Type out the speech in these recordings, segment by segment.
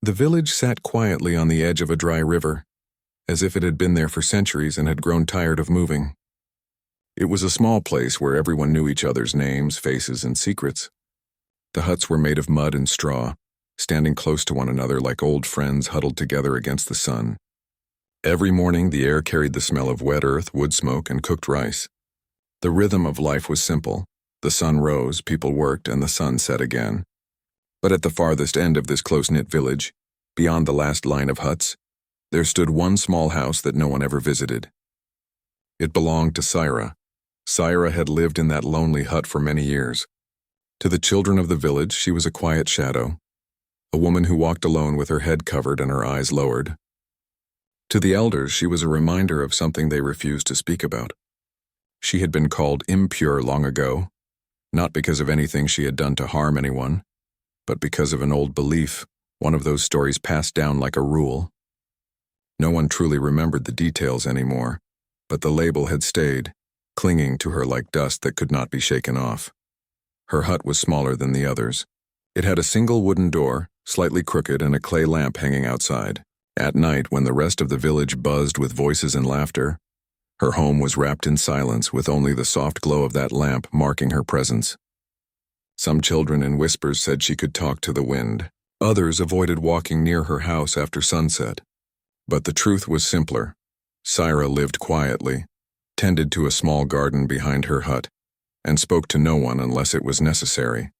The village sat quietly on the edge of a dry river, as if it had been there for centuries and had grown tired of moving. It was a small place where everyone knew each other's names, faces, and secrets. The huts were made of mud and straw, standing close to one another like old friends huddled together against the sun. Every morning the air carried the smell of wet earth, wood smoke, and cooked rice. The rhythm of life was simple. The sun rose, people worked, and the sun set again. But at the farthest end of this close-knit village, beyond the last line of huts, there stood one small house that no one ever visited. It belonged to Syra. Syra had lived in that lonely hut for many years. To the children of the village, she was a quiet shadow, a woman who walked alone with her head covered and her eyes lowered. To the elders, she was a reminder of something they refused to speak about. She had been called impure long ago, not because of anything she had done to harm anyone, but because of an old belief, one of those stories passed down like a rule. No one truly remembered the details anymore, but the label had stayed, clinging to her like dust that could not be shaken off. Her hut was smaller than the others. It had a single wooden door, slightly crooked, and a clay lamp hanging outside. At night, when the rest of the village buzzed with voices and laughter, her home was wrapped in silence with only the soft glow of that lamp marking her presence. Some children in whispers said she could talk to the wind. Others avoided walking near her house after sunset. But the truth was simpler. Syra lived quietly, tended to a small garden behind her hut, and spoke to no one unless it was necessary.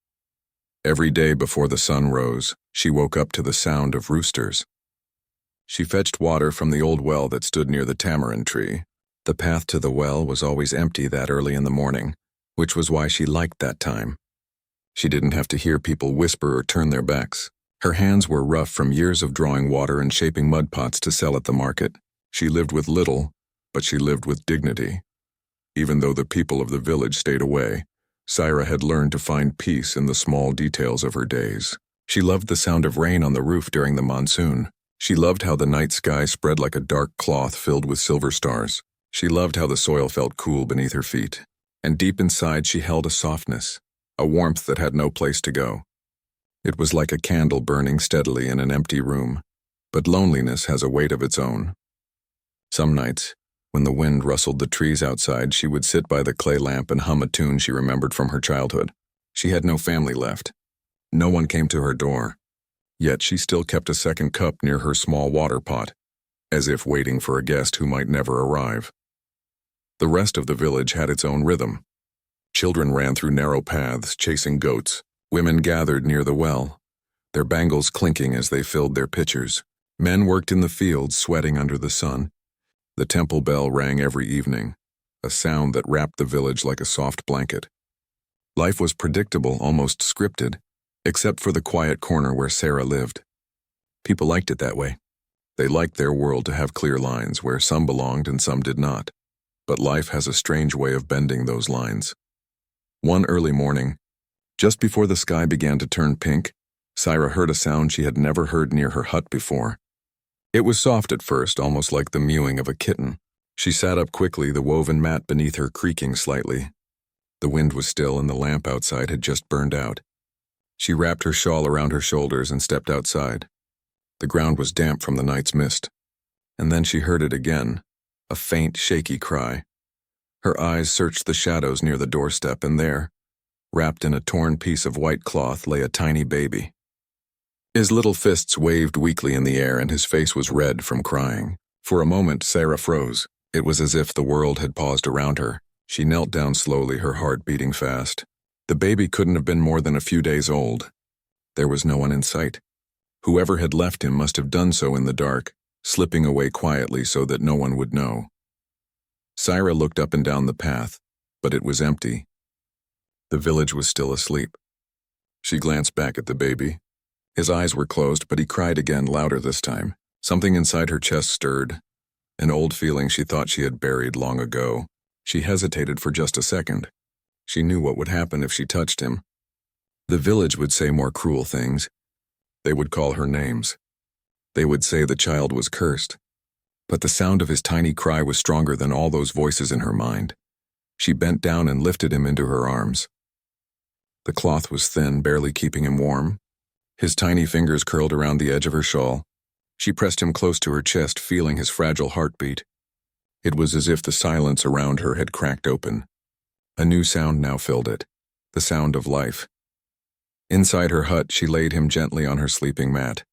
Every day before the sun rose, she woke up to the sound of roosters. She fetched water from the old well that stood near the tamarind tree. The path to the well was always empty that early in the morning, which was why she liked that time. She didn't have to hear people whisper or turn their backs. Her hands were rough from years of drawing water and shaping mud pots to sell at the market. She lived with little, but she lived with dignity. Even though the people of the village stayed away, Syra had learned to find peace in the small details of her days. She loved the sound of rain on the roof during the monsoon. She loved how the night sky spread like a dark cloth filled with silver stars. She loved how the soil felt cool beneath her feet. And deep inside she held a softness, a warmth that had no place to go. It was like a candle burning steadily in an empty room, but loneliness has a weight of its own. Some nights, when the wind rustled the trees outside, she would sit by the clay lamp and hum a tune she remembered from her childhood. She had no family left. No one came to her door. Yet she still kept a second cup near her small water pot, as if waiting for a guest who might never arrive. The rest of the village had its own rhythm. Children ran through narrow paths, chasing goats. Women gathered near the well, their bangles clinking as they filled their pitchers. Men worked in the fields, sweating under the sun. The temple bell rang every evening, a sound that wrapped the village like a soft blanket. Life was predictable, almost scripted, except for the quiet corner where Syra lived. People liked it that way. They liked their world to have clear lines where some belonged and some did not. But life has a strange way of bending those lines. One early morning, just before the sky began to turn pink, Syra heard a sound she had never heard near her hut before. It was soft at first, almost like the mewing of a kitten. She sat up quickly, the woven mat beneath her creaking slightly. The wind was still and the lamp outside had just burned out. She wrapped her shawl around her shoulders and stepped outside. The ground was damp from the night's mist. And then she heard it again, a faint, shaky cry. Her eyes searched the shadows near the doorstep, and there, wrapped in a torn piece of white cloth, lay a tiny baby. His little fists waved weakly in the air, and his face was red from crying. For a moment, Syra froze. It was as if the world had paused around her. She knelt down slowly, her heart beating fast. The baby couldn't have been more than a few days old. There was no one in sight. Whoever had left him must have done so in the dark, slipping away quietly so that no one would know. Syra looked up and down the path, but it was empty. The village was still asleep. She glanced back at the baby. His eyes were closed, but he cried again, louder this time. Something inside her chest stirred, an old feeling she thought she had buried long ago. She hesitated for just a second. She knew what would happen if she touched him. The village would say more cruel things. They would call her names. They would say the child was cursed. But the sound of his tiny cry was stronger than all those voices in her mind. She bent down and lifted him into her arms. The cloth was thin, barely keeping him warm, His tiny fingers curled around the edge of her shawl. She pressed him close to her chest, feeling his fragile heartbeat. It was as if the silence around her had cracked open. A new sound now filled it, the sound of life. Inside her hut, she laid him gently on her sleeping mat.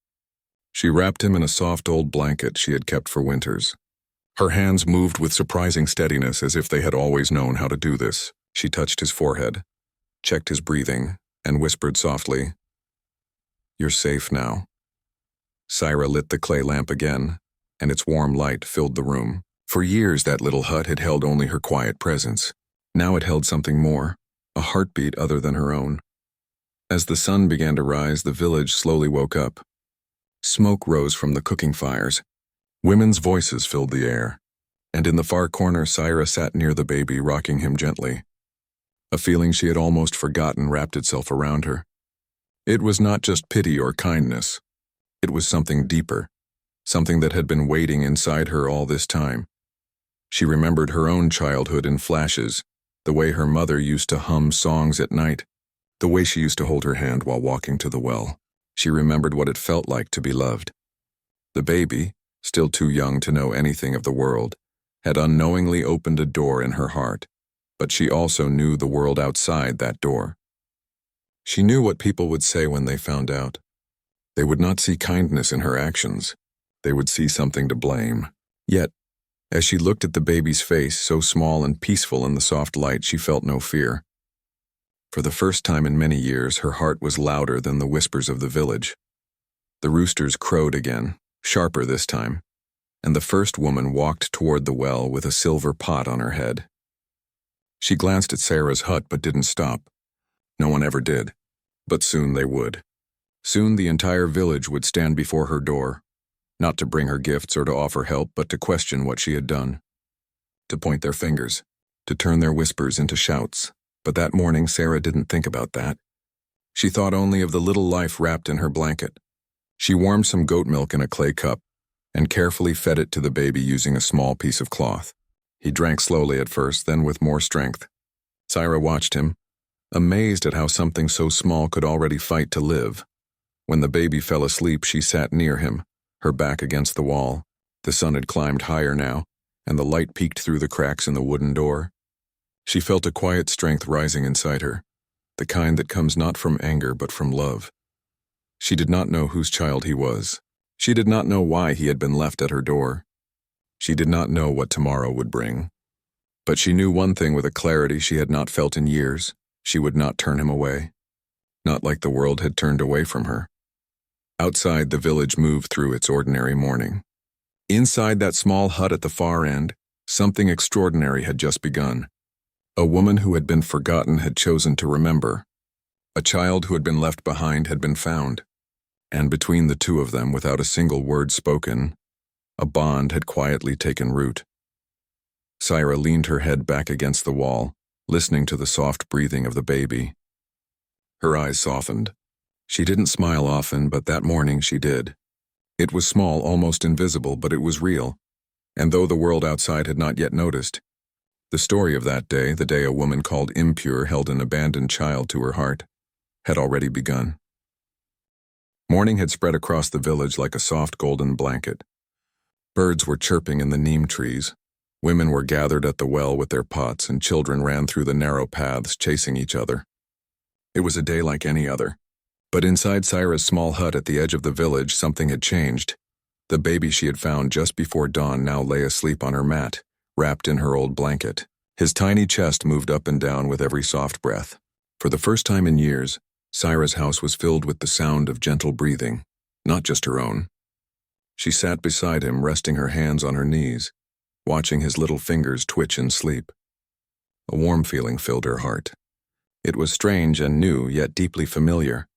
She wrapped him in a soft old blanket she had kept for winters. Her hands moved with surprising steadiness, as if they had always known how to do this. She touched his forehead, checked his breathing, and whispered softly, "You're safe now." Syra lit the clay lamp again, and its warm light filled the room. For years, that little hut had held only her quiet presence. Now it held something more, a heartbeat other than her own. As the sun began to rise, the village slowly woke up. Smoke rose from the cooking fires. Women's voices filled the air. And in the far corner, Syra sat near the baby, rocking him gently. A feeling she had almost forgotten wrapped itself around her. It was not just pity or kindness. It was something deeper, something that had been waiting inside her all this time. She remembered her own childhood in flashes, the way her mother used to hum songs at night, the way she used to hold her hand while walking to the well. She remembered what it felt like to be loved. The baby, still too young to know anything of the world, had unknowingly opened a door in her heart, but she also knew the world outside that door. She knew what people would say when they found out. They would not see kindness in her actions. They would see something to blame. Yet, as she looked at the baby's face, so small and peaceful in the soft light, she felt no fear. For the first time in many years, her heart was louder than the whispers of the village. The roosters crowed again, sharper this time, and the first woman walked toward the well with a silver pot on her head. She glanced at Sarah's hut but didn't stop. No one ever did, but soon they would. Soon the entire village would stand before her door, not to bring her gifts or to offer help, but to question what she had done, to point their fingers, to turn their whispers into shouts. But that morning, Sarah didn't think about that. She thought only of the little life wrapped in her blanket. She warmed some goat milk in a clay cup and carefully fed it to the baby using a small piece of cloth. He drank slowly at first, then with more strength. Syra watched him, amazed at how something so small could already fight to live. When the baby fell asleep, she sat near him, her back against the wall. The sun had climbed higher now, and the light peeked through the cracks in the wooden door. She felt a quiet strength rising inside her, the kind that comes not from anger but from love. She did not know whose child he was. She did not know why he had been left at her door. She did not know what tomorrow would bring. But she knew one thing with a clarity she had not felt in years: she would not turn him away. Not like the world had turned away from her. Outside, the village moved through its ordinary morning. Inside that small hut at the far end, something extraordinary had just begun. A woman who had been forgotten had chosen to remember. A child who had been left behind had been found. And between the two of them, without a single word spoken, a bond had quietly taken root. Syra leaned her head back against the wall, listening to the soft breathing of the baby. Her eyes softened. She didn't smile often, but that morning she did. It was small, almost invisible, but it was real. And though the world outside had not yet noticed, the story of that day, the day a woman called Impure held an abandoned child to her heart, had already begun. Morning had spread across the village like a soft golden blanket. Birds were chirping in the neem trees. Women were gathered at the well with their pots, and children ran through the narrow paths, chasing each other. It was a day like any other. But inside Syra's small hut at the edge of the village, something had changed. The baby she had found just before dawn now lay asleep on her mat, wrapped in her old blanket. His tiny chest moved up and down with every soft breath. For the first time in years, Syra's house was filled with the sound of gentle breathing, not just her own. She sat beside him, resting her hands on her knees, watching his little fingers twitch in sleep. A warm feeling filled her heart. It was strange and new, yet deeply familiar.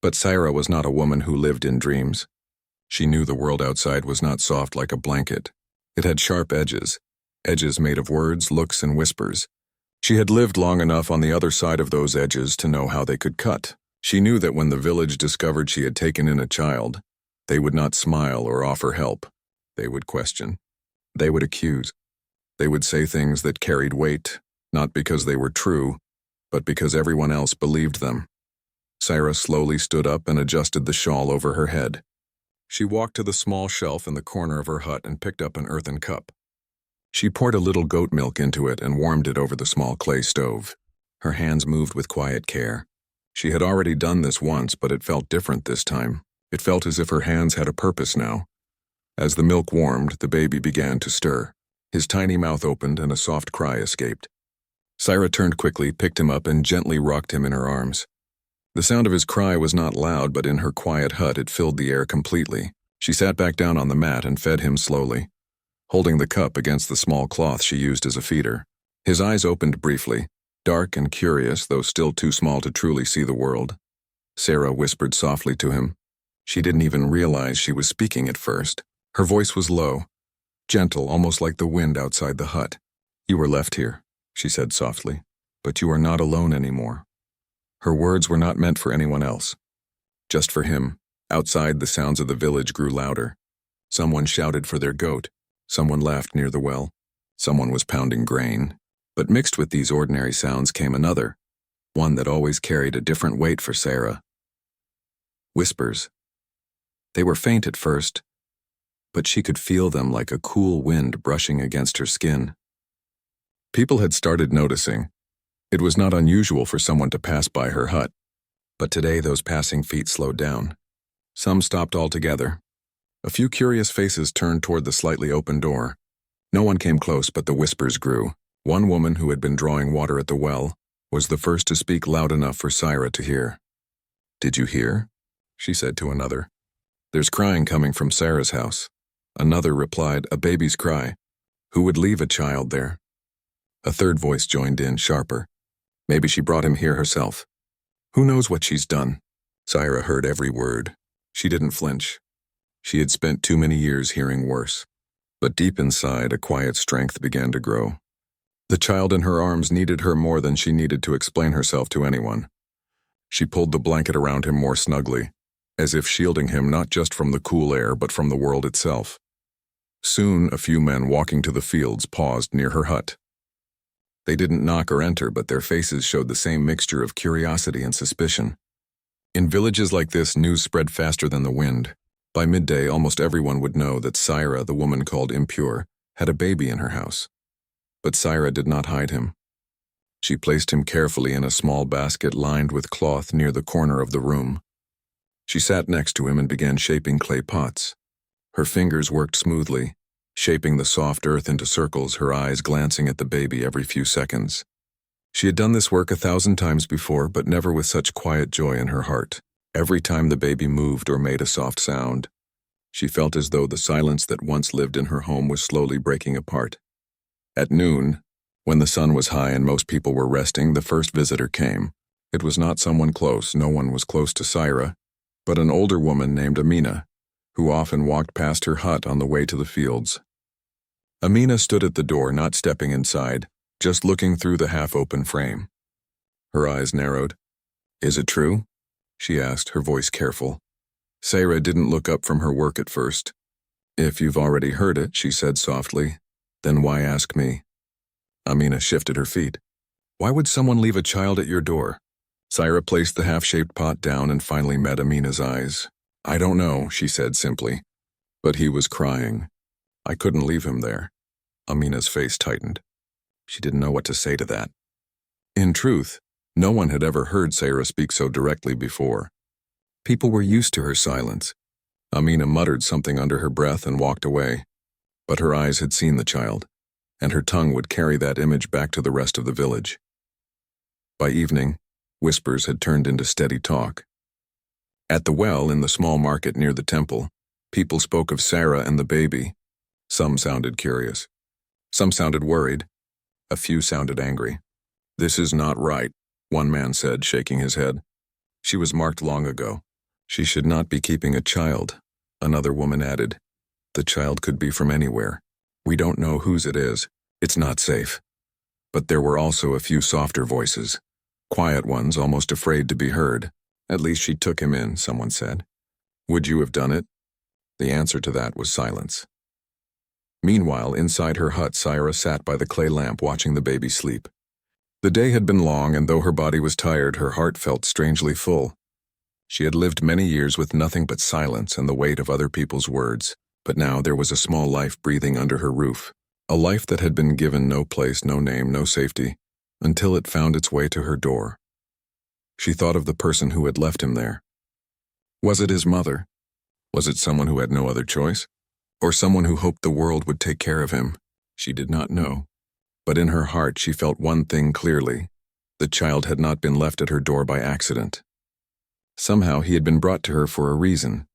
But Syra was not a woman who lived in dreams. She knew the world outside was not soft like a blanket. It had sharp edges, edges made of words, looks, and whispers. She had lived long enough on the other side of those edges to know how they could cut. She knew that when the village discovered she had taken in a child, they would not smile or offer help. They would question. They would accuse. They would say things that carried weight, not because they were true, but because everyone else believed them. Syra slowly stood up and adjusted the shawl over her head. She walked to the small shelf in the corner of her hut and picked up an earthen cup. She poured a little goat milk into it and warmed it over the small clay stove. Her hands moved with quiet care. She had already done this once, but it felt different this time. It felt as if her hands had a purpose now. As the milk warmed, the baby began to stir. His tiny mouth opened and a soft cry escaped. Syra turned quickly, picked him up, and gently rocked him in her arms. The sound of his cry was not loud, but in her quiet hut it filled the air completely. She sat back down on the mat and fed him slowly, holding the cup against the small cloth she used as a feeder. His eyes opened briefly, dark and curious, though still too small to truly see the world. Syra whispered softly to him. She didn't even realize she was speaking at first. Her voice was low, gentle, almost like the wind outside the hut. "You were left here," she said softly, "but you are not alone anymore." Her words were not meant for anyone else, just for him. Outside, the sounds of the village grew louder. Someone shouted for their goat. Someone laughed near the well. Someone was pounding grain. But mixed with these ordinary sounds came another, one that always carried a different weight for Syra. Whispers. They were faint at first, but she could feel them like a cool wind brushing against her skin. People had started noticing. It was not unusual for someone to pass by her hut, but today those passing feet slowed down. Some stopped altogether. A few curious faces turned toward the slightly open door. No one came close, but the whispers grew. One woman who had been drawing water at the well was the first to speak loud enough for Syra to hear. "Did you hear?" she said to another. "There's crying coming from Sarah's house." Another replied, "A baby's cry. Who would leave a child there?" A third voice joined in, sharper. "Maybe she brought him here herself. Who knows what she's done?" Syra heard every word. She didn't flinch. She had spent too many years hearing worse. But deep inside, a quiet strength began to grow. The child in her arms needed her more than she needed to explain herself to anyone. She pulled the blanket around him more snugly, as if shielding him not just from the cool air but from the world itself. Soon, a few men walking to the fields paused near her hut. They didn't knock or enter, but their faces showed the same mixture of curiosity and suspicion. In villages like this, news spread faster than the wind. By midday, almost everyone would know that Syra, the woman called Impure, had a baby in her house. But Syra did not hide him. She placed him carefully in a small basket lined with cloth near the corner of the room. She sat next to him and began shaping clay pots. Her fingers worked smoothly, shaping the soft earth into circles, her eyes glancing at the baby every few seconds. She had done this work 1,000 times before, but never with such quiet joy in her heart. Every time the baby moved or made a soft sound, she felt as though the silence that once lived in her home was slowly breaking apart. At noon, when the sun was high and most people were resting, the first visitor came. It was not someone close, no one was close to Syra, but an older woman named Amina, who often walked past her hut on the way to the fields. Amina stood at the door, not stepping inside, just looking through the half-open frame. Her eyes narrowed. "Is it true?" she asked, her voice careful. Syra didn't look up from her work at first. "If you've already heard it," she said softly, "then why ask me?" Amina shifted her feet. "Why would someone leave a child at your door?" Syra placed the half-shaped pot down and finally met Amina's eyes. "I don't know," she said simply, "but he was crying. I couldn't leave him there." Amina's face tightened. She didn't know what to say to that. In truth, no one had ever heard Syra speak so directly before. People were used to her silence. Amina muttered something under her breath and walked away. But her eyes had seen the child, and her tongue would carry that image back to the rest of the village. By evening, whispers had turned into steady talk. At the well in the small market near the temple, people spoke of Syra and the baby. Some sounded curious. Some sounded worried. A few sounded angry. "This is not right," one man said, shaking his head. "She was marked long ago. She should not be keeping a child," another woman added. "The child could be from anywhere. We don't know whose it is. It's not safe." But there were also a few softer voices, quiet ones almost afraid to be heard. "At least she took him in," someone said. "Would you have done it?" The answer to that was silence. Meanwhile, inside her hut, Syra sat by the clay lamp watching the baby sleep. The day had been long, and though her body was tired, her heart felt strangely full. She had lived many years with nothing but silence and the weight of other people's words, but now there was a small life breathing under her roof, a life that had been given no place, no name, no safety, until it found its way to her door. She thought of the person who had left him there. Was it his mother? Was it someone who had no other choice? Or someone who hoped the world would take care of him? She did not know. But in her heart she felt one thing clearly. The child had not been left at her door by accident. Somehow he had been brought to her for a reason.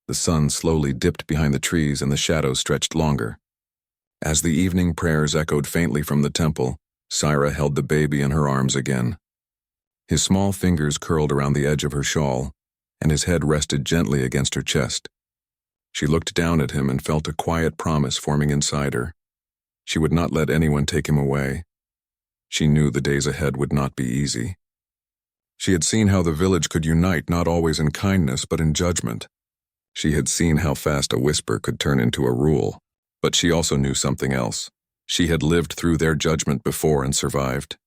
The sun slowly dipped behind the trees and the shadows stretched longer. As the evening prayers echoed faintly from the temple, Syra held the baby in her arms again. His small fingers curled around the edge of her shawl, and his head rested gently against her chest. She looked down at him and felt a quiet promise forming inside her. She would not let anyone take him away. She knew the days ahead would not be easy. She had seen how the village could unite not always in kindness but in judgment. She had seen how fast a whisper could turn into a rule, but she also knew something else. She had lived through their judgment before and survived.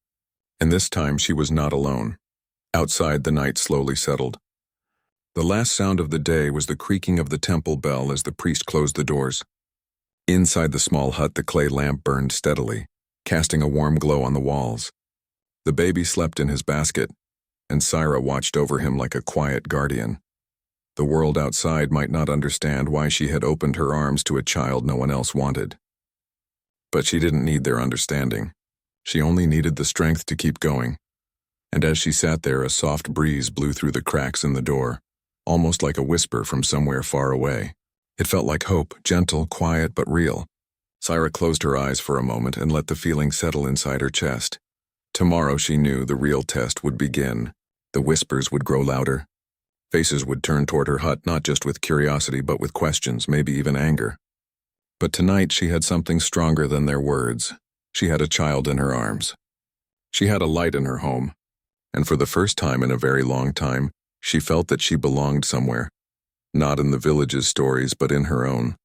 And this time she was not alone. Outside, the night slowly settled. The last sound of the day was the creaking of the temple bell as the priest closed the doors. Inside the small hut, the clay lamp burned steadily, casting a warm glow on the walls. The baby slept in his basket, and Syra watched over him like a quiet guardian. The world outside might not understand why she had opened her arms to a child no one else wanted. But she didn't need their understanding. She only needed the strength to keep going. And as she sat there, a soft breeze blew through the cracks in the door, almost like a whisper from somewhere far away. It felt like hope, gentle, quiet, but real. Syra closed her eyes for a moment and let the feeling settle inside her chest. Tomorrow, she knew, the real test would begin. The whispers would grow louder. Faces would turn toward her hut not just with curiosity but with questions, maybe even anger. But tonight she had something stronger than their words. She had a child in her arms. She had a light in her home. And for the first time in a very long time, she felt that she belonged somewhere. Not in the village's stories, but in her own.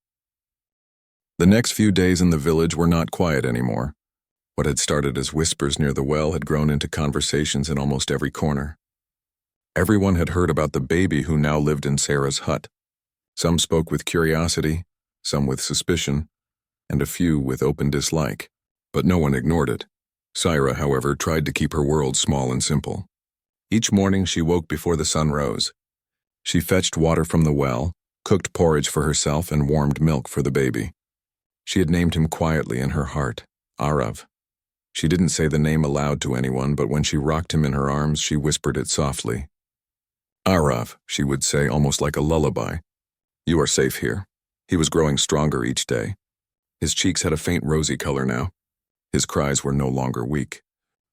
The next few days in the village were not quiet anymore. What had started as whispers near the well had grown into conversations in almost every corner. Everyone had heard about the baby who now lived in Sarah's hut. Some spoke with curiosity, some with suspicion, and a few with open dislike, but no one ignored it. Syra, however, tried to keep her world small and simple. Each morning she woke before the sun rose. She fetched water from the well, cooked porridge for herself, and warmed milk for the baby. She had named him quietly in her heart, Arav. She didn't say the name aloud to anyone, but when she rocked him in her arms, she whispered it softly. Arav, she would say almost like a lullaby. You are safe here. He was growing stronger each day. His cheeks had a faint rosy color now. His cries were no longer weak.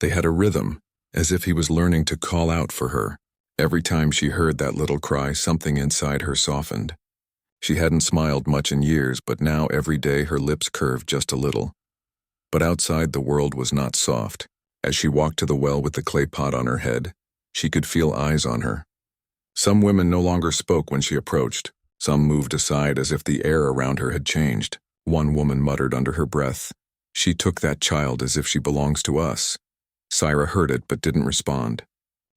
They had a rhythm, as if he was learning to call out for her. Every time she heard that little cry, something inside her softened. She hadn't smiled much in years, but now every day her lips curved just a little. But outside the world was not soft. As she walked to the well with the clay pot on her head, she could feel eyes on her. Some women no longer spoke when she approached. Some moved aside as if the air around her had changed. One woman muttered under her breath, "She took that child as if she belongs to us." Syra heard it but didn't respond.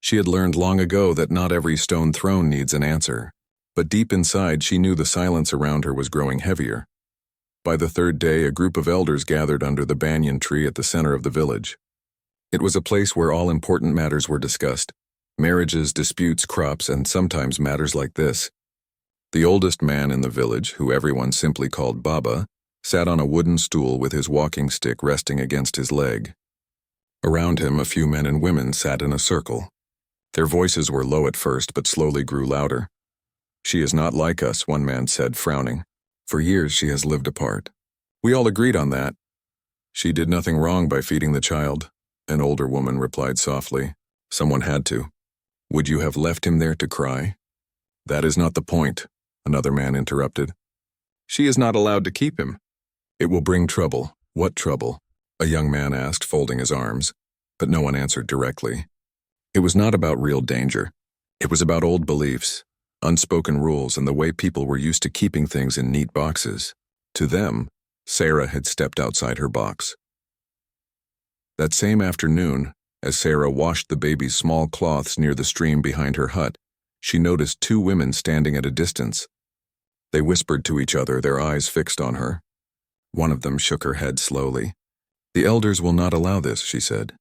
She had learned long ago that not every stone thrown needs an answer. But deep inside she knew the silence around her was growing heavier. By the third day, a group of elders gathered under the banyan tree at the center of the village. It was a place where all important matters were discussed. Marriages, disputes, crops, and sometimes matters like this. The oldest man in the village, who everyone simply called Baba, sat on a wooden stool with his walking stick resting against his leg. Around him, a few men and women sat in a circle. Their voices were low at first, but slowly grew louder. "She is not like us," one man said, frowning. "For years she has lived apart. We all agreed on that." "She did nothing wrong by feeding the child," an older woman replied softly. "Someone had to. Would you have left him there to cry?" "That is not the point," another man interrupted. "She is not allowed to keep him." "It will bring trouble." "What trouble?" a young man asked, folding his arms, but no one answered directly. It was not about real danger. It was about old beliefs, unspoken rules, and the way people were used to keeping things in neat boxes. To them, Sarah had stepped outside her box. That same afternoon, as Sarah washed the baby's small cloths near the stream behind her hut, She noticed two women standing at a distance. They whispered to each other, their eyes fixed on her. One of them shook her head slowly. "The elders will not allow this," she said.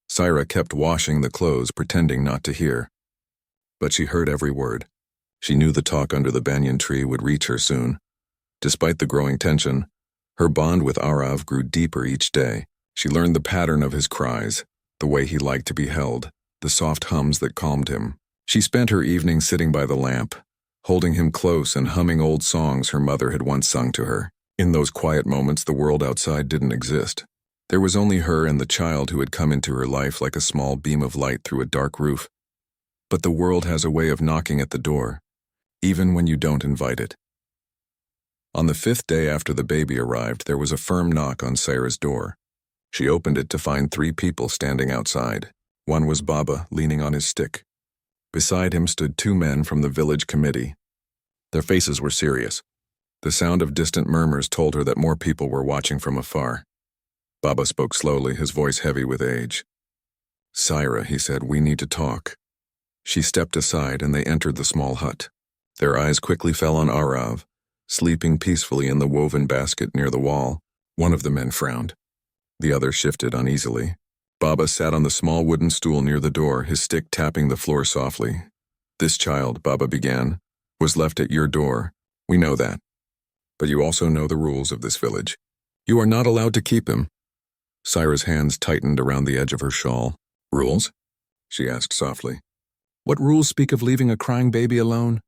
Syra kept washing the clothes, pretending not to hear. But she heard every word. She knew the talk under the banyan tree would reach her soon. Despite the growing tension, her bond with Arav grew deeper each day. She learned the pattern of his cries, the way he liked to be held, the soft hums that calmed him. She spent her evenings sitting by the lamp, holding him close and humming old songs her mother had once sung to her. In those quiet moments, the world outside didn't exist. There was only her and the child who had come into her life like a small beam of light through a dark roof. But the world has a way of knocking at the door, even when you don't invite it. On the 5th day after the baby arrived, there was a firm knock on Syra's door. She opened it to find 3 people standing outside. One was Baba, leaning on his stick. Beside him stood 2 men from the village committee. Their faces were serious. The sound of distant murmurs told her that more people were watching from afar. Baba spoke slowly, his voice heavy with age. "Syra," he said, "we need to talk." She stepped aside and they entered the small hut. Their eyes quickly fell on Arav, sleeping peacefully in the woven basket near the wall. One of the men frowned. The other shifted uneasily. Baba sat on the small wooden stool near the door, his stick tapping the floor softly. "This child," Baba began, "was left at your door. We know that. But you also know the rules of this village. You are not allowed to keep him." Syra's hands tightened around the edge of her shawl. "Rules?" she asked softly. "What rules speak of leaving a crying baby alone?"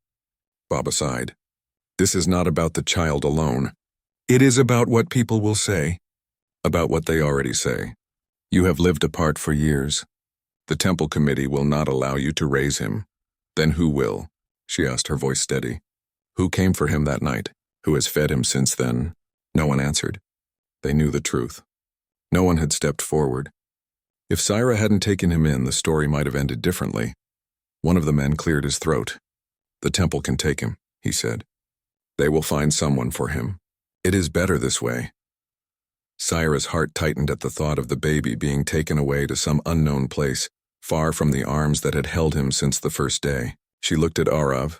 Baba sighed. "This is not about the child alone. It is about what people will say. About what they already say. You have lived apart for years. The temple committee will not allow you to raise him. Then who will?" she asked, her voice steady. "Who came for him that night? Who has fed him since then?" No one answered. They knew the truth. No one had stepped forward. If Syra hadn't taken him in, the story might have ended differently. One of the men cleared his throat. "The temple can take him," he said. "They will find someone for him. It is better this way." Syra's heart tightened at the thought of the baby being taken away to some unknown place, far from the arms that had held him since the first day. She looked at Arav.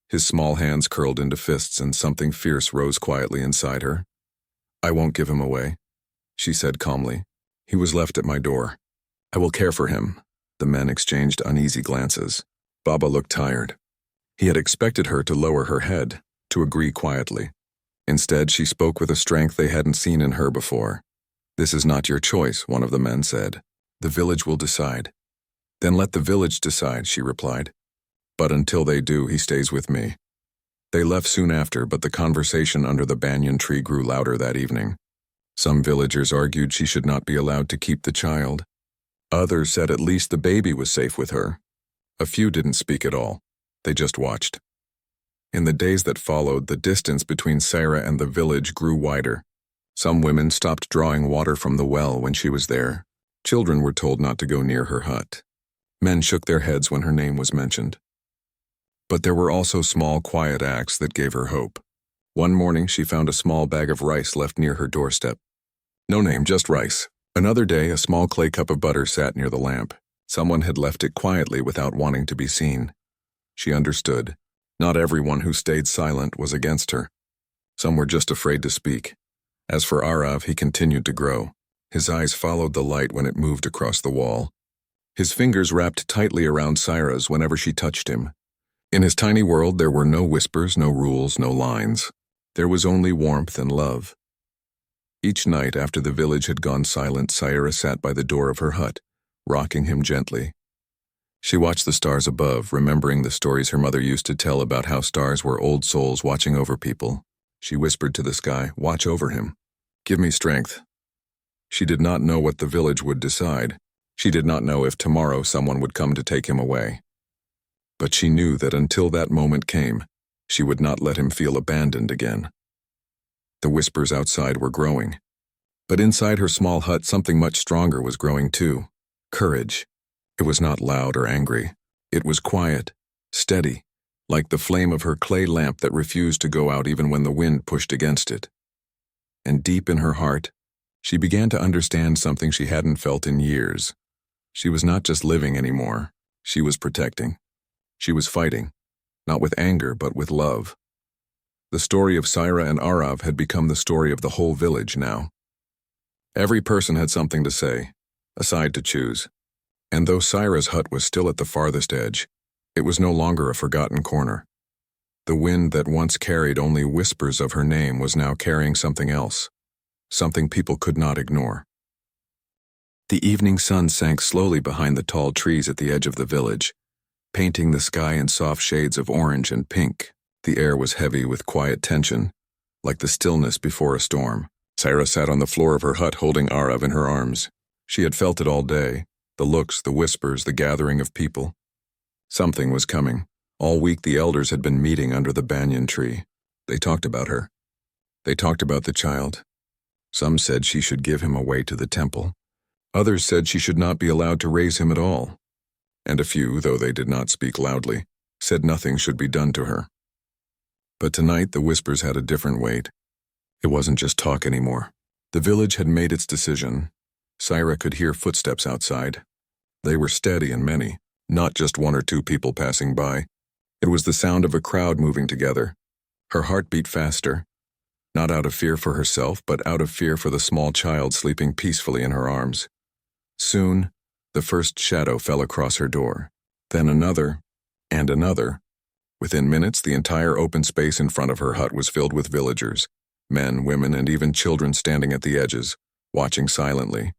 His small hands curled into fists and something fierce rose quietly inside her. "I won't give him away," she said calmly. "He was left at my door. I will care for him." The men exchanged uneasy glances. Baba looked tired. He had expected her to lower her head, to agree quietly. Instead, she spoke with a strength they hadn't seen in her before. "This is not your choice," one of the men said. "The village will decide." "Then let the village decide," she replied. "But until they do, he stays with me." They left soon after, but the conversation under the banyan tree grew louder that evening. Some villagers argued she should not be allowed to keep the child. Others said at least the baby was safe with her. A few didn't speak at all. They just watched. In the days that followed, the distance between Syra and the village grew wider. Some women stopped drawing water from the well when she was there. Children were told not to go near her hut. Men shook their heads when her name was mentioned. But there were also small, quiet acts that gave her hope. One morning, she found a small bag of rice left near her doorstep. No name, just rice. Another day, a small clay cup of butter sat near the lamp. Someone had left it quietly without wanting to be seen. She understood. Not everyone who stayed silent was against her. Some were just afraid to speak. As for Arav, he continued to grow. His eyes followed the light when it moved across the wall. His fingers wrapped tightly around Syra's whenever she touched him. In his tiny world, there were no whispers, no rules, no lines. There was only warmth and love. Each night after the village had gone silent, Syra sat by the door of her hut, rocking him gently. She watched the stars above, remembering the stories her mother used to tell about how stars were old souls watching over people. She whispered to the sky, "Watch over him. Give me strength." She did not know what the village would decide. She did not know if tomorrow someone would come to take him away. But she knew that until that moment came, she would not let him feel abandoned again. The whispers outside were growing. But inside her small hut, something much stronger was growing too. Courage. It was not loud or angry. It was quiet, steady, like the flame of her clay lamp that refused to go out even when the wind pushed against it. And deep in her heart, she began to understand something she hadn't felt in years. She was not just living anymore, she was protecting. She was fighting, not with anger but with love. The story of Saira and Arav had become the story of the whole village now. Every person had something to say, a side to choose. And though Saira's hut was still at the farthest edge, it was no longer a forgotten corner. The wind that once carried only whispers of her name was now carrying something else, something people could not ignore. The evening sun sank slowly behind the tall trees at the edge of the village, painting the sky in soft shades of orange and pink. The air was heavy with quiet tension, like the stillness before a storm. Saira sat on the floor of her hut holding Arav in her arms. She had felt it all day, the looks, the whispers, the gathering of people. Something was coming. All week the elders had been meeting under the banyan tree. They talked about her. They talked about the child. Some said she should give him away to the temple. Others said she should not be allowed to raise him at all. And a few, though they did not speak loudly, said nothing should be done to her. But tonight the whispers had a different weight. It wasn't just talk anymore. The village had made its decision. Saira could hear footsteps outside. They were steady and many, not just one or two people passing by. It was the sound of a crowd moving together. Her heart beat faster, not out of fear for herself, but out of fear for the small child sleeping peacefully in her arms. Soon, the first shadow fell across her door, then another, and another. Within minutes, the entire open space in front of her hut was filled with villagers, men, women, and even children standing at the edges, watching silently.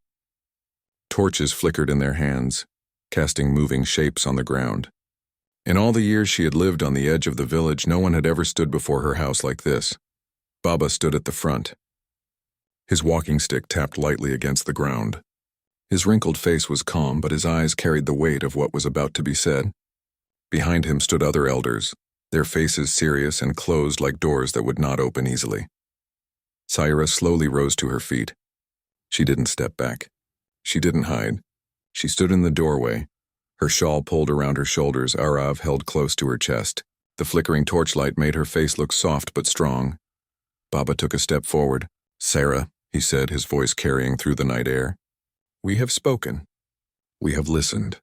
Torches flickered in their hands, casting moving shapes on the ground. In all the years she had lived on the edge of the village, no one had ever stood before her house like this. Baba stood at the front. His walking stick tapped lightly against the ground. His wrinkled face was calm, but his eyes carried the weight of what was about to be said. Behind him stood other elders, their faces serious and closed like doors that would not open easily. Saira slowly rose to her feet. She didn't step back. She didn't hide. She stood in the doorway, her shawl pulled around her shoulders, Arav held close to her chest. The flickering torchlight made her face look soft but strong. Baba took a step forward. "Saira," he said, his voice carrying through the night air. "We have spoken. We have listened.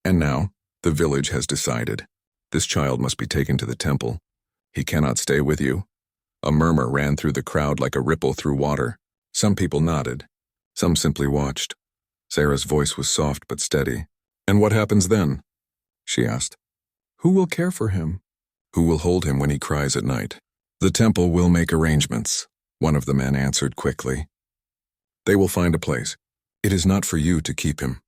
And now, the village has decided. This child must be taken to the temple. He cannot stay with you." A murmur ran through the crowd like a ripple through water. Some people nodded. Some simply watched. Sarah's voice was soft but steady. "And what happens then?" she asked. "Who will care for him? Who will hold him when he cries at night?" "The temple will make arrangements," one of the men answered quickly. "They will find a place. It is not for you to keep him."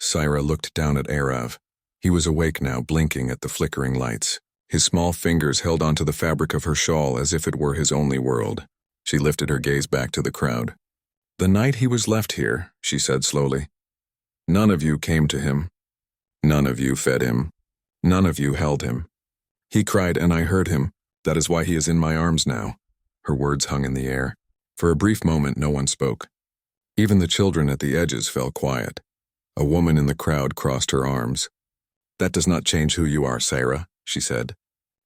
Saira looked down at Arav. He was awake now, blinking at the flickering lights. His small fingers held onto the fabric of her shawl as if it were his only world. She lifted her gaze back to the crowd. "The night he was left here," she said slowly, "none of you came to him. None of you fed him. None of you held him. He cried and I heard him. That is why he is in my arms now." Her words hung in the air. For a brief moment no one spoke. Even the children at the edges fell quiet. A woman in the crowd crossed her arms. "That does not change who you are, Saira," she said.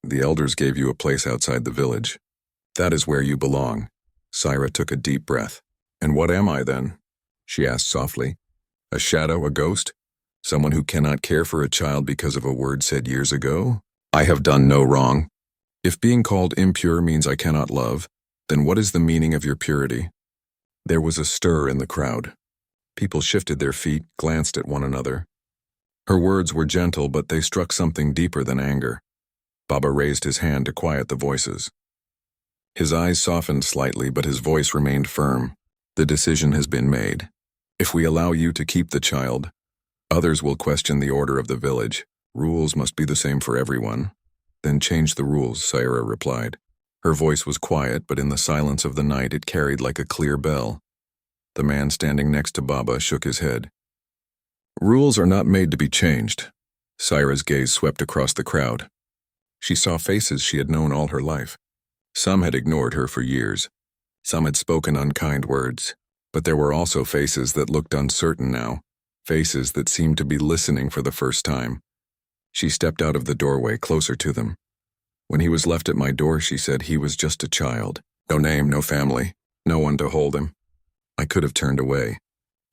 "The elders gave you a place outside the village. That is where you belong." Saira took a deep breath. "And what am I then?" she asked softly. "A shadow, a ghost? Someone who cannot care for a child because of a word said years ago? I have done no wrong. If being called impure means I cannot love, then what is the meaning of your purity?" There was a stir in the crowd. People shifted their feet, glanced at one another. Her words were gentle, but they struck something deeper than anger. Baba raised his hand to quiet the voices. His eyes softened slightly, but his voice remained firm. "The decision has been made. If we allow you to keep the child, others will question the order of the village. Rules must be the same for everyone." "Then change the rules," Saira replied. Her voice was quiet, but in the silence of the night it carried like a clear bell. The man standing next to Baba shook his head. "Rules are not made to be changed." Saira's gaze swept across the crowd. She saw faces she had known all her life. Some had ignored her for years. Some had spoken unkind words. But there were also faces that looked uncertain now, faces that seemed to be listening for the first time. She stepped out of the doorway, closer to them. "When he was left at my door," she said, "he was just a child. No name, no family, no one to hold him. I could have turned away.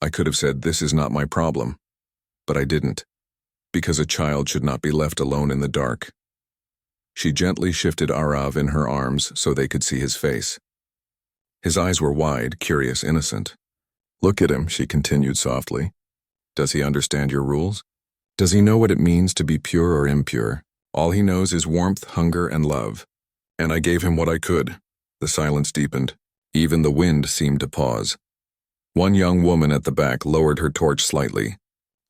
I could have said, 'This is not my problem.' But I didn't. because a child should not be left alone in the dark. She gently shifted Arav in her arms so they could see his face. His eyes were wide, curious, innocent. "Look at him," she continued softly. "Does he understand your rules? Does he know what it means to be pure or impure? All he knows is warmth, hunger, and love. And I gave him what I could." The silence deepened. Even the wind seemed to pause. One young woman at the back lowered her torch slightly.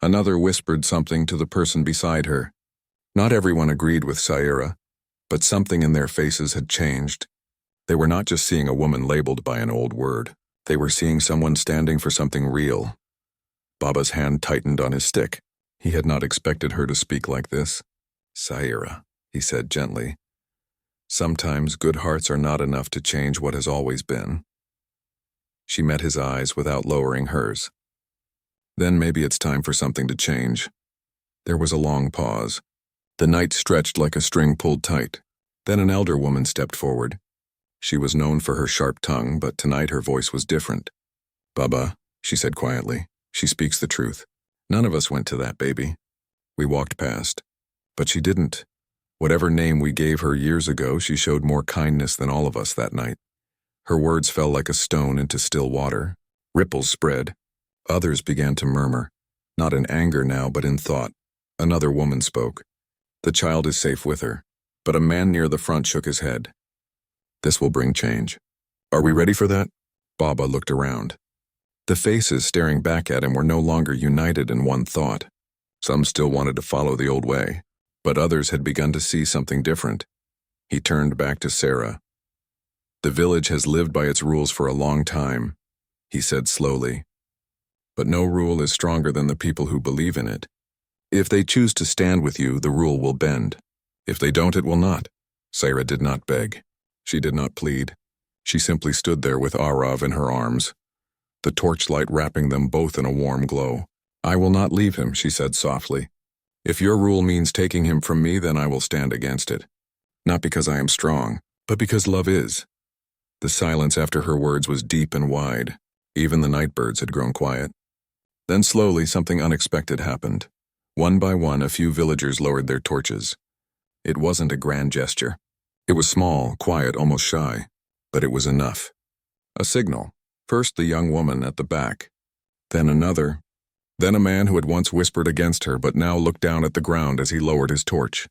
Another whispered something to the person beside her. Not everyone agreed with Saira, but something in their faces had changed. They were not just seeing a woman labeled by an old word. They were seeing someone standing for something real. Baba's hand tightened on his stick. He had not expected her to speak like this. "Saira," he said gently. "Sometimes good hearts are not enough to change what has always been." She met his eyes without lowering hers. "Then maybe it's time for something to change." There was a long pause. The night stretched like a string pulled tight. Then an elder woman stepped forward. She was known for her sharp tongue, but tonight her voice was different. "Baba," she said quietly, "she speaks the truth. None of us went to that baby. We walked past. But she didn't. Whatever name we gave her years ago, she showed more kindness than all of us that night." Her words fell like a stone into still water. Ripples spread. Others began to murmur, not in anger now, but in thought. Another woman spoke. "The child is safe with her." But a man near the front shook his head. "This will bring change. Are we ready for that?" Baba looked around. The faces staring back at him were no longer united in one thought. Some still wanted to follow the old way, but others had begun to see something different. He turned back to Sarah. "The village has lived by its rules for a long time," he said slowly. "But no rule is stronger than the people who believe in it. If they choose to stand with you, the rule will bend. If they don't, it will not." Sarah did not beg. She did not plead. She simply stood there with Arav in her arms, the torchlight wrapping them both in a warm glow. "I will not leave him," she said softly. "If your rule means taking him from me, then I will stand against it. Not because I am strong, but because love is." The silence after her words was deep and wide. Even the night birds had grown quiet. Then slowly something unexpected happened. One by one, a few villagers lowered their torches. It wasn't a grand gesture. It was small, quiet, almost shy, but it was enough. A signal. First the young woman at the back, then another, then a man who had once whispered against her but now looked down at the ground as he lowered his torch.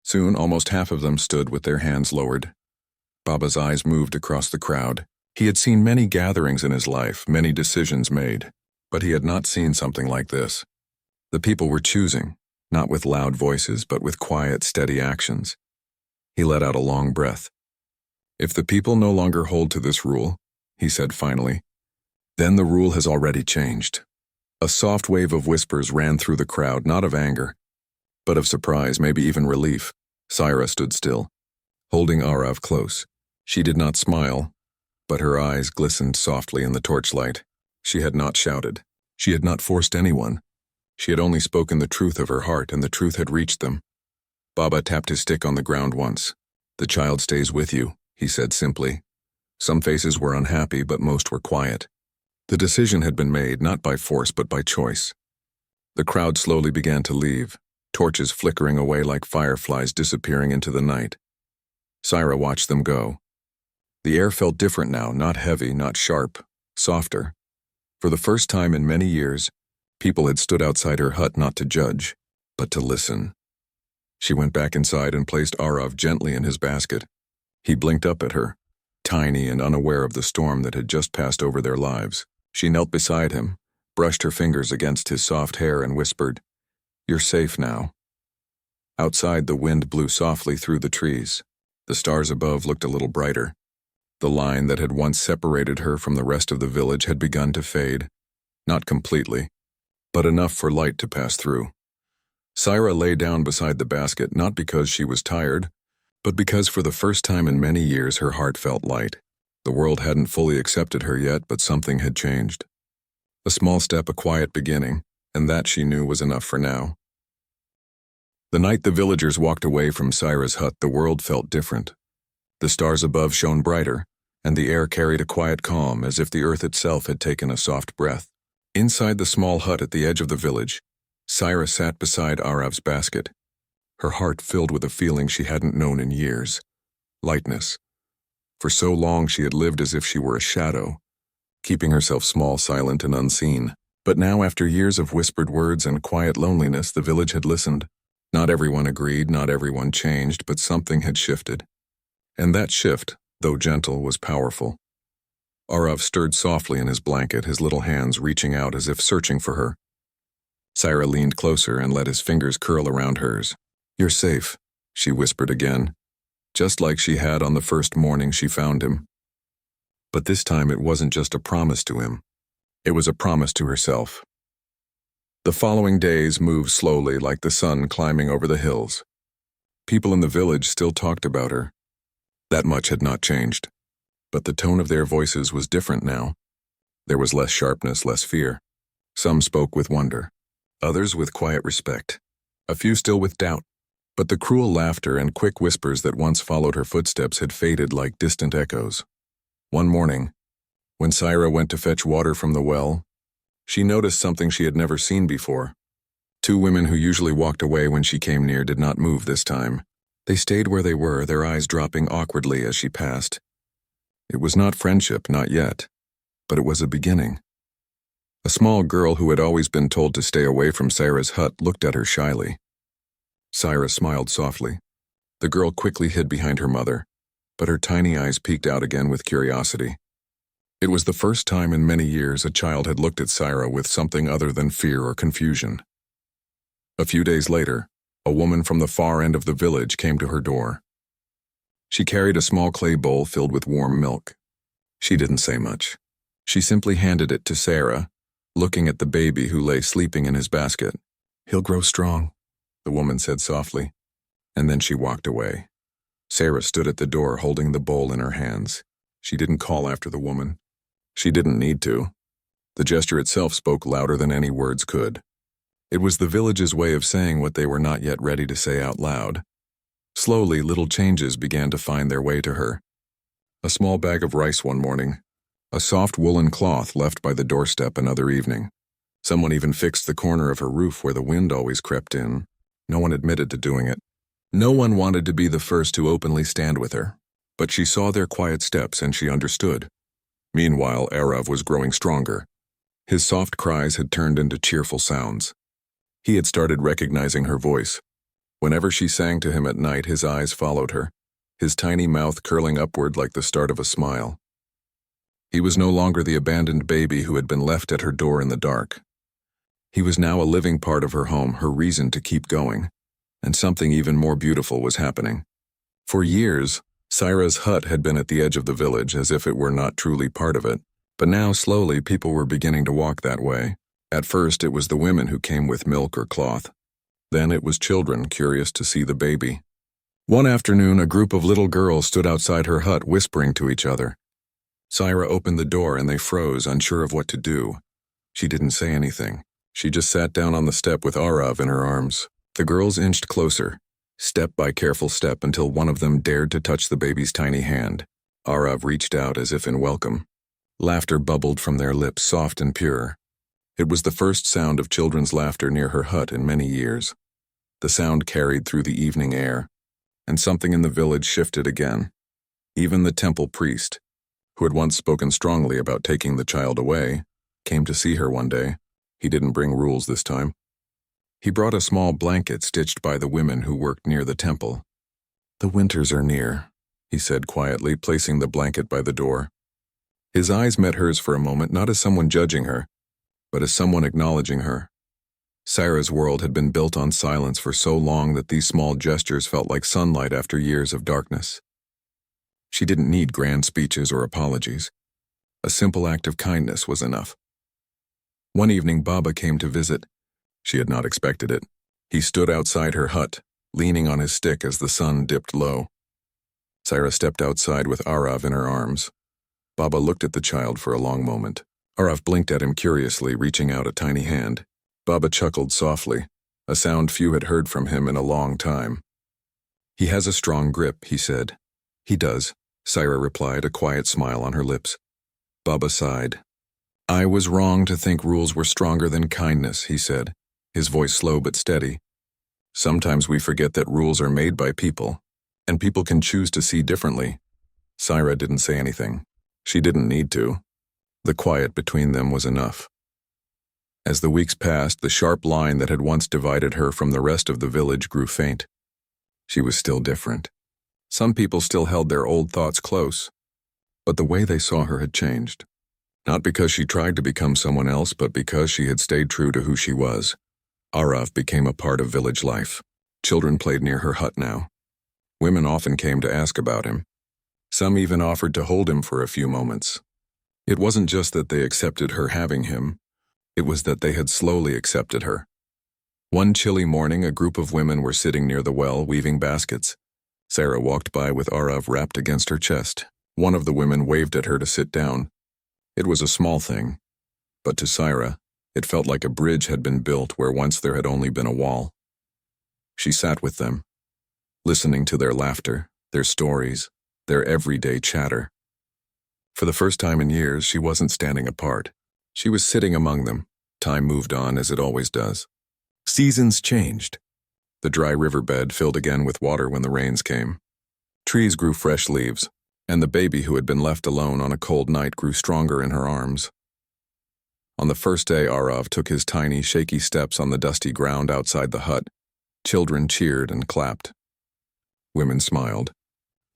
Soon almost half of them stood with their hands lowered. Baba's eyes moved across the crowd. He had seen many gatherings in his life, many decisions made, but he had not seen something like this. The people were choosing, not with loud voices, but with quiet, steady actions. He let out a long breath. "If the people no longer hold to this rule," he said finally, "then the rule has already changed." A soft wave of whispers ran through the crowd, not of anger, but of surprise, maybe even relief. Saira stood still, holding Arav close. She did not smile, but her eyes glistened softly in the torchlight. She had not shouted. She had not forced anyone. She had only spoken the truth of her heart, and the truth had reached them. Baba tapped his stick on the ground once. "The child stays with you," he said simply. Some faces were unhappy, but most were quiet. The decision had been made, not by force, but by choice. The crowd slowly began to leave, torches flickering away like fireflies disappearing into the night. Saira watched them go. The air felt different now, not heavy, not sharp, softer. For the first time in many years, people had stood outside her hut not to judge, but to listen. She went back inside and placed Arav gently in his basket. He blinked up at her, tiny and unaware of the storm that had just passed over their lives. She knelt beside him, brushed her fingers against his soft hair and whispered, "You're safe now." Outside, the wind blew softly through the trees. The stars above looked a little brighter. The line that had once separated her from the rest of the village had begun to fade, not completely, but enough for light to pass through. Saira lay down beside the basket, not because she was tired, but because for the first time in many years her heart felt light. The world hadn't fully accepted her yet, but something had changed. A small step, a quiet beginning, and that she knew was enough for now. The night the villagers walked away from Saira's hut, the world felt different. The stars above shone brighter, and the air carried a quiet calm, as if the earth itself had taken a soft breath. Inside the small hut at the edge of the village, Syra sat beside Arav's basket, her heart filled with a feeling she hadn't known in years. Lightness. For so long she had lived as if she were a shadow, keeping herself small, silent, and unseen. But now, after years of whispered words and quiet loneliness, the village had listened. Not everyone agreed, not everyone changed, but something had shifted. And that shift, though gentle, was powerful. Arav stirred softly in his blanket, his little hands reaching out as if searching for her. Syra leaned closer and let his fingers curl around hers. "You're safe," she whispered again, just like she had on the first morning she found him. But this time it wasn't just a promise to him. It was a promise to herself. The following days moved slowly, like the sun climbing over the hills. People in the village still talked about her. That much had not changed. But the tone of their voices was different now. There was less sharpness, less fear. Some spoke with wonder, others with quiet respect, a few still with doubt. But the cruel laughter and quick whispers that once followed her footsteps had faded like distant echoes. One morning, when Syra went to fetch water from the well, she noticed something she had never seen before. Two women who usually walked away when she came near did not move this time. They stayed where they were, their eyes dropping awkwardly as she passed. It was not friendship, not yet, but it was a beginning. A small girl who had always been told to stay away from Syra's hut looked at her shyly. Syra smiled softly. The girl quickly hid behind her mother, but her tiny eyes peeked out again with curiosity. It was the first time in many years a child had looked at Syra with something other than fear or confusion. A few days later, a woman from the far end of the village came to her door. She carried a small clay bowl filled with warm milk. She didn't say much. She simply handed it to Syra, looking at the baby who lay sleeping in his basket. "He'll grow strong," the woman said softly, and then she walked away. Syra stood at the door holding the bowl in her hands. She didn't call after the woman. She didn't need to. The gesture itself spoke louder than any words could. It was the village's way of saying what they were not yet ready to say out loud. Slowly, little changes began to find their way to her. A small bag of rice one morning, a soft woolen cloth left by the doorstep another evening. Someone even fixed the corner of her roof where the wind always crept in. No one admitted to doing it. No one wanted to be the first to openly stand with her. But she saw their quiet steps and she understood. Meanwhile, Arav was growing stronger. His soft cries had turned into cheerful sounds. He had started recognizing her voice. Whenever she sang to him at night, his eyes followed her, his tiny mouth curling upward like the start of a smile. He was no longer the abandoned baby who had been left at her door in the dark. He was now a living part of her home, her reason to keep going. And something even more beautiful was happening. For years, Syra's hut had been at the edge of the village as if it were not truly part of it. But now, slowly, people were beginning to walk that way. At first, it was the women who came with milk or cloth. Then it was children curious to see the baby. One afternoon, a group of little girls stood outside her hut whispering to each other. Syra opened the door and they froze, unsure of what to do. She didn't say anything. She just sat down on the step with Arav in her arms. The girls inched closer, step by careful step, until one of them dared to touch the baby's tiny hand. Arav reached out as if in welcome. Laughter bubbled from their lips, soft and pure. It was the first sound of children's laughter near her hut in many years. The sound carried through the evening air, and something in the village shifted again. Even the temple priest, who had once spoken strongly about taking the child away, came to see her one day. He didn't bring rules this time. He brought a small blanket stitched by the women who worked near the temple. "The winters are near," he said quietly, placing the blanket by the door. His eyes met hers for a moment, not as someone judging her, but as someone acknowledging her. Syra's world had been built on silence for so long that these small gestures felt like sunlight after years of darkness. She didn't need grand speeches or apologies. A simple act of kindness was enough. One evening, Baba came to visit. She had not expected it. He stood outside her hut, leaning on his stick as the sun dipped low. Syra stepped outside with Arav in her arms. Baba looked at the child for a long moment. Arav blinked at him curiously, reaching out a tiny hand. Baba chuckled softly, a sound few had heard from him in a long time. "He has a strong grip," he said. "He does," Syra replied, a quiet smile on her lips. Baba sighed. "I was wrong to think rules were stronger than kindness," he said. his voice slow but steady. Sometimes we forget that rules are made by people, and people can choose to see differently. Saira didn't say anything. She didn't need to. The quiet between them was enough. As the weeks passed, the sharp line that had once divided her from the rest of the village grew faint. She was still different. Some people still held their old thoughts close, but the way they saw her had changed. Not because she tried to become someone else, but because she had stayed true to who she was. Arav became a part of village life. Children played near her hut now. Women often came to ask about him. Some even offered to hold him for a few moments. It wasn't just that they accepted her having him, it was that they had slowly accepted her. One chilly morning, a group of women were sitting near the well, weaving baskets. Sarah walked by with Arav wrapped against her chest. One of the women waved at her to sit down. It was a small thing, but to Saira, it felt like a bridge had been built where once there had only been a wall. She sat with them, listening to their laughter, their stories, their everyday chatter. For the first time in years, she wasn't standing apart. She was sitting among them. Time moved on as it always does. Seasons changed. The dry riverbed filled again with water when the rains came. Trees grew fresh leaves, and the baby who had been left alone on a cold night grew stronger in her arms. On the first day, Arav took his tiny, shaky steps on the dusty ground outside the hut. Children cheered and clapped. Women smiled.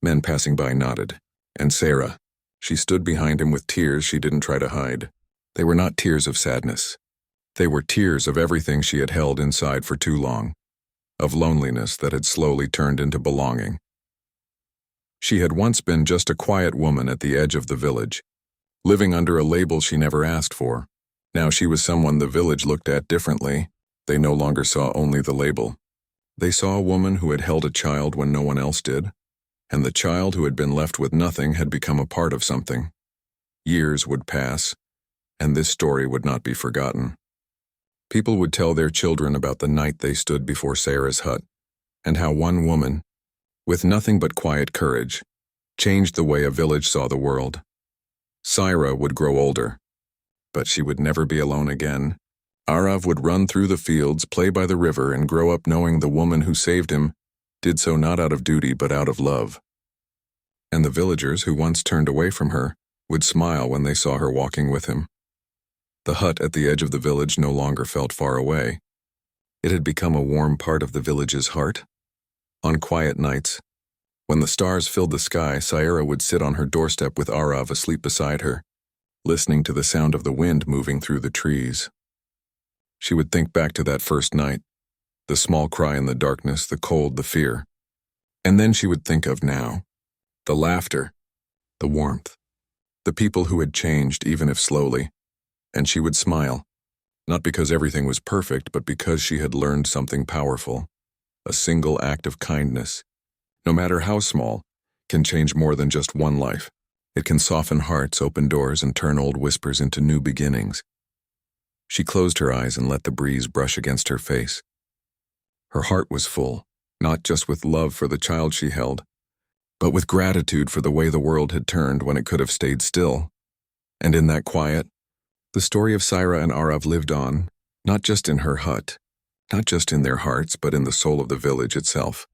Men passing by nodded. And Sarah, she stood behind him with tears she didn't try to hide. They were not tears of sadness. They were tears of everything she had held inside for too long, of loneliness that had slowly turned into belonging. She had once been just a quiet woman at the edge of the village, living under a label she never asked for. Now she was someone the village looked at differently. They no longer saw only the label. They saw a woman who had held a child when no one else did, and the child who had been left with nothing had become a part of something. Years would pass, and this story would not be forgotten. People would tell their children about the night they stood before Sarah's hut, and how one woman, with nothing but quiet courage, changed the way a village saw the world. Saira would grow older, but she would never be alone again. Arav would run through the fields, play by the river, and grow up knowing the woman who saved him did so not out of duty but out of love. And the villagers who once turned away from her would smile when they saw her walking with him. The hut at the edge of the village no longer felt far away. It had become a warm part of the village's heart. On quiet nights, when the stars filled the sky, Saira would sit on her doorstep with Arav asleep beside her, listening to the sound of the wind moving through the trees. She would think back to that first night, the small cry in the darkness, the cold, the fear. And then she would think of now, the laughter, the warmth, the people who had changed even if slowly. And she would smile, not because everything was perfect, but because she had learned something powerful. A single act of kindness, no matter how small, can change more than just one life. It can soften hearts, open doors, and turn old whispers into new beginnings. She closed her eyes and let the breeze brush against her face. Her heart was full, not just with love for the child she held, but with gratitude for the way the world had turned when it could have stayed still. And in that quiet, the story of Saira and Arav lived on, not just in her hut, not just in their hearts, but in the soul of the village itself.